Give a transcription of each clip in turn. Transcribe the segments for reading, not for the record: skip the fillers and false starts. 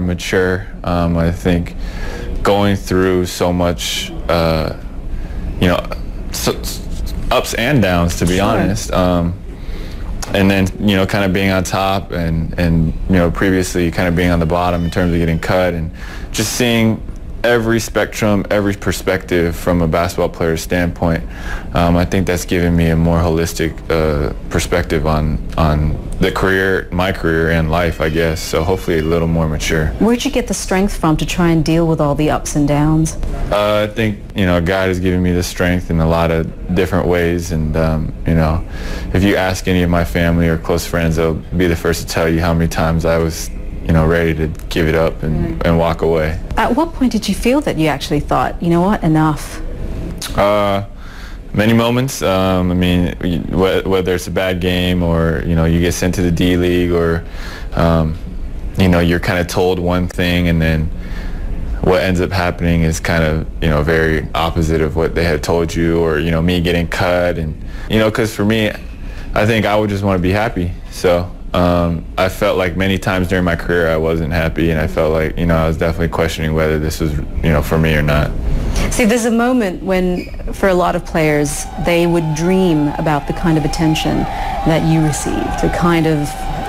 more mature. I think going through so much, you know, ups and downs, to be honest. And then, you know, kind of being on top and you know, previously kind of being on the bottom in terms of getting cut, and just seeing every spectrum, every perspective from a basketball player's standpoint. I think that's given me a more holistic perspective on the career, my career and life, I guess. So hopefully a little more mature. Where'd you get the strength from to try and deal with all the ups and downs? I think, you know, God has given me the strength in a lot of different ways, and you know, if you ask any of my family or close friends, they'll be the first to tell you how many times I was, you know, ready to give it up and walk away. At what point did you feel that you actually thought, you know what, enough? Many moments. I mean, whether it's a bad game or, you know, you get sent to the D-League, or, you know, you're kind of told one thing and then what ends up happening is kind of, you know, very opposite of what they had told you, or, you know, me getting cut. And, you know, because for me, I think I would just want to be happy. So I felt like many times during my career I wasn't happy, and I felt like, you know, I was definitely questioning whether this was, you know, for me or not. See, there's a moment when, for a lot of players, they would dream about the kind of attention that you received, the kind of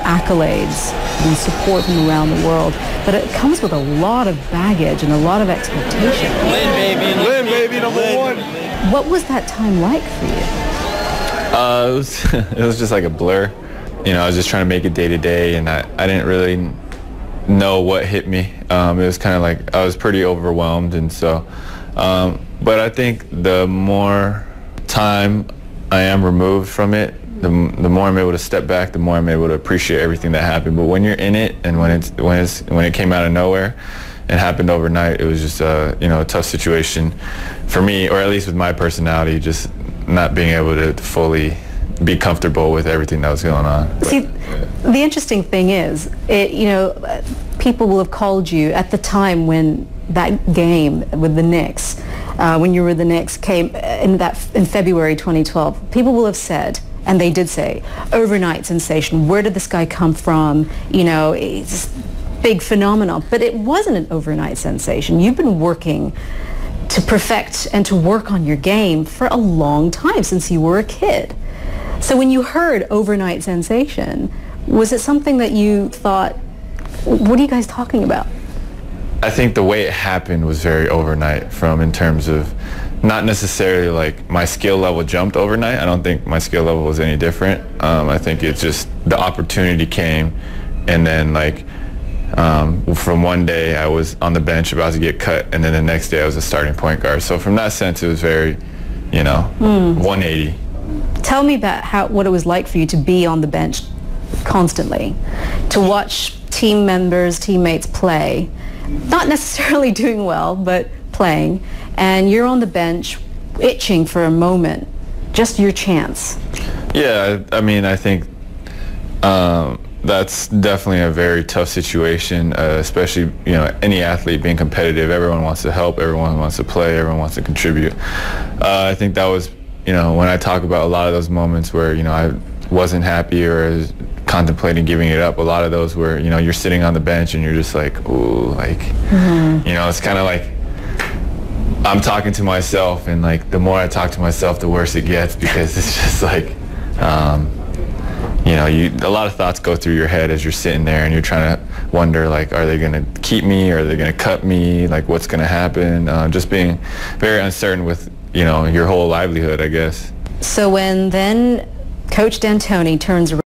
accolades and support from around the world. But it comes with a lot of baggage and a lot of expectation. Lynn, baby, number one. What was that time like for you? It was just like a blur. You know, I was just trying to make it day to day, and I didn't really know what hit me. It was kind of like I was pretty overwhelmed, and so, but I think the more time I am removed from it, the more I'm able to step back, the more I'm able to appreciate everything that happened. But when you're in it, and when it came out of nowhere and happened overnight, it was just you know, a tough situation for me, or at least with my personality, just not being able to fully be comfortable with everything that was going on. See, the interesting thing is, you know, people will have called you at the time when that game with the Knicks, when you were the Knicks, came in February 2012. People will have said, and they did say, overnight sensation. Where did this guy come from? You know, it's big phenomenon. But it wasn't an overnight sensation. You've been working to perfect and to work on your game for a long time, since you were a kid. So when you heard overnight sensation, was it something that you thought, what are you guys talking about? I think the way it happened was very overnight, in terms of not necessarily like my skill level jumped overnight. I don't think my skill level was any different. I think it's just the opportunity came, and then like from one day I was on the bench about to get cut, and then the next day I was a starting point guard. So from that sense, it was very, you know, 180. Tell me about what it was like for you to be on the bench constantly, to watch team members, teammates play, not necessarily doing well, but playing, and you're on the bench itching for a moment, just your chance. Yeah, I mean, I think that's definitely a very tough situation, especially, you know, any athlete being competitive. Everyone wants to help, everyone wants to play, everyone wants to contribute. I think that was, you know, when I talk about a lot of those moments where, you know, I wasn't happy or was contemplating giving it up, a lot of those were, you know, you're sitting on the bench and you're just like, ooh, like, you know, it's kind of like I'm talking to myself, and like the more I talk to myself, the worse it gets, because it's just like, you know, a lot of thoughts go through your head as you're sitting there, and you're trying to wonder, like, are they going to keep me, or are they going to cut me, like what's going to happen, just being very uncertain with, you know, your whole livelihood, I guess. So when then Coach D'Antoni turns around